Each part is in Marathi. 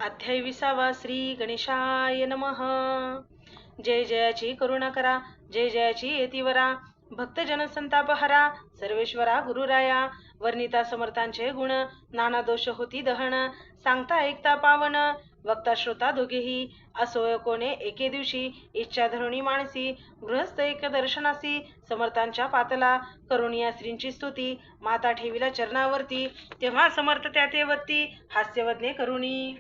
अध्याय 20 श्री गणेशाय नमः. जय जयाची करुणा करा, जय जयाची येतीवरा, भक्तजन संतापहरा, सर्वेश्वरा गुरुराया. वर्णिता समर्थांचे गुण, नाना दोष होती दहन, सांगता ऐकता पावन, वक्ता श्रोता दोघेही. असोय कोणे एके दिवशी, इच्छा धरुणी मानसी, गृहस्थ एक दर्शनासी. समर्थांच्या पातला, करुणिया श्रींची स्तुती, माता ठेविला चरणावरती. तेव्हा समर्थ त्या ते वत्ती, हास्यवदने करुणी.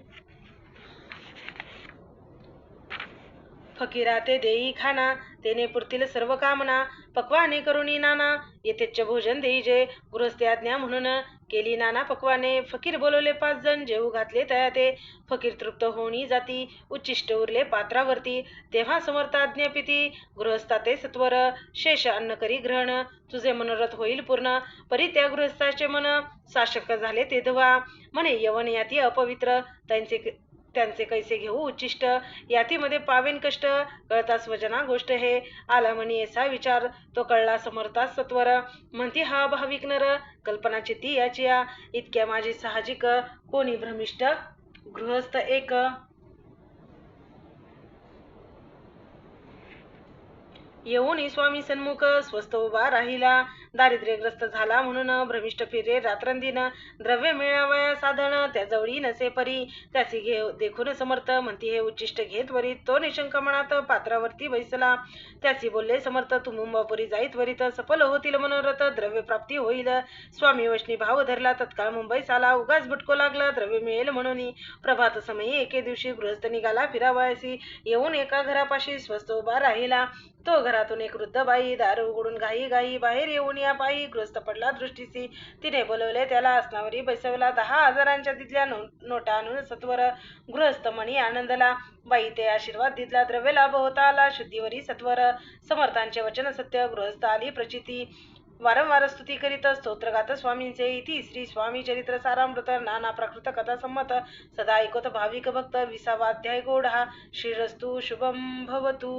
फकीरा ते देई खाना, तेने पुरतील सर्व कामना. पक्वाने करुणी नाना, येथेच भोजन देई जे. गृहस्थी आज्ञा म्हणून केली नाना पक्वाने. फकीर बोलवले 5 जण, जेऊ घातले तया ते. फकीर तृप्त होणी जाती, उच्चिष्ट उरले पात्रावरती. तेव्हा समर्थ आज्ञापिती, गृहस्था ते सत्वर. शेष अन्न करी ग्रहण, तुझे मनोरथ होईल पूर्ण. परी त्या गृहस्थाचे मन, साशक्त झाले ते धवा. म्हणे यवन याती अपवित्र, त्यांचे कैसे घेऊ उच्चिष्ट. यातीमध्ये पावेन कष्ट, कळता स्वजना गोष्ट हे. आला म्हणी असा विचार, तो कळला समर्था सत्वर. म्हणती हा भाविक नर, कल्पनाची ती याची. इतक्या माझी साहजिक, कोणी भ्रमिष्ट गृहस्थ एक. येऊनी स्वामी सन्मुख, स्वस्थ उभा राहिला. दारिद्र्यग्रस्त झाला म्हणून, भ्रमिष्ट फिरे रात्रंदिन. द्रव्य मिळावया साधन, त्या जवळी नसे परी. त्याची देखून समर्थ, म्हणती हे उच्चिष्ट घेत वरीत. तो निशंक मनात पात्रावरती बैसला. त्याची बोलले समर्थ, तू मुंबापुरी जाई त्वरित. सफल होतील मनोरथ, द्रव्य प्राप्ती होईल. स्वामी वैष्णी भाव धरला, तत्काळ मुंबईस आला. उगाच भटको लागला, द्रव्य मिळेल म्हणून. प्रभात समयी एके दिवशी, गृहस्थ निघाला फिरावयासी. येऊन एका घरापाशी स्वस्थ उभा राहिला. तो घरातून एक वृद्ध बाई, दार उघडून घाई घाई बाहेर येऊन या पायी. गृहस्थ पडला दृष्टीसी, तिने बोलवले त्याला. आसनावरी बैसवला, 10,000च्या तिथल्या नोटा आणून सत्वर. गृहस्थ मनी आनंदला, बाई ते आशीर्वाद दिला. द्रव्य लाभ होता आला, शुद्धीवरी सत्वर. समर्थांचे वचन सत्य, गृहस्थ आली प्रचिती. वारंवार स्तुती करीत स्तोत्रगात स्वामींचे. इति श्री स्वामी चरित्र सारामृत, नाना प्राकृत कथा संमत. सदा ऐकत भाविक भक्त. 20वा अध्याय गोढा. श्रीरस्तु शुभम भवतु.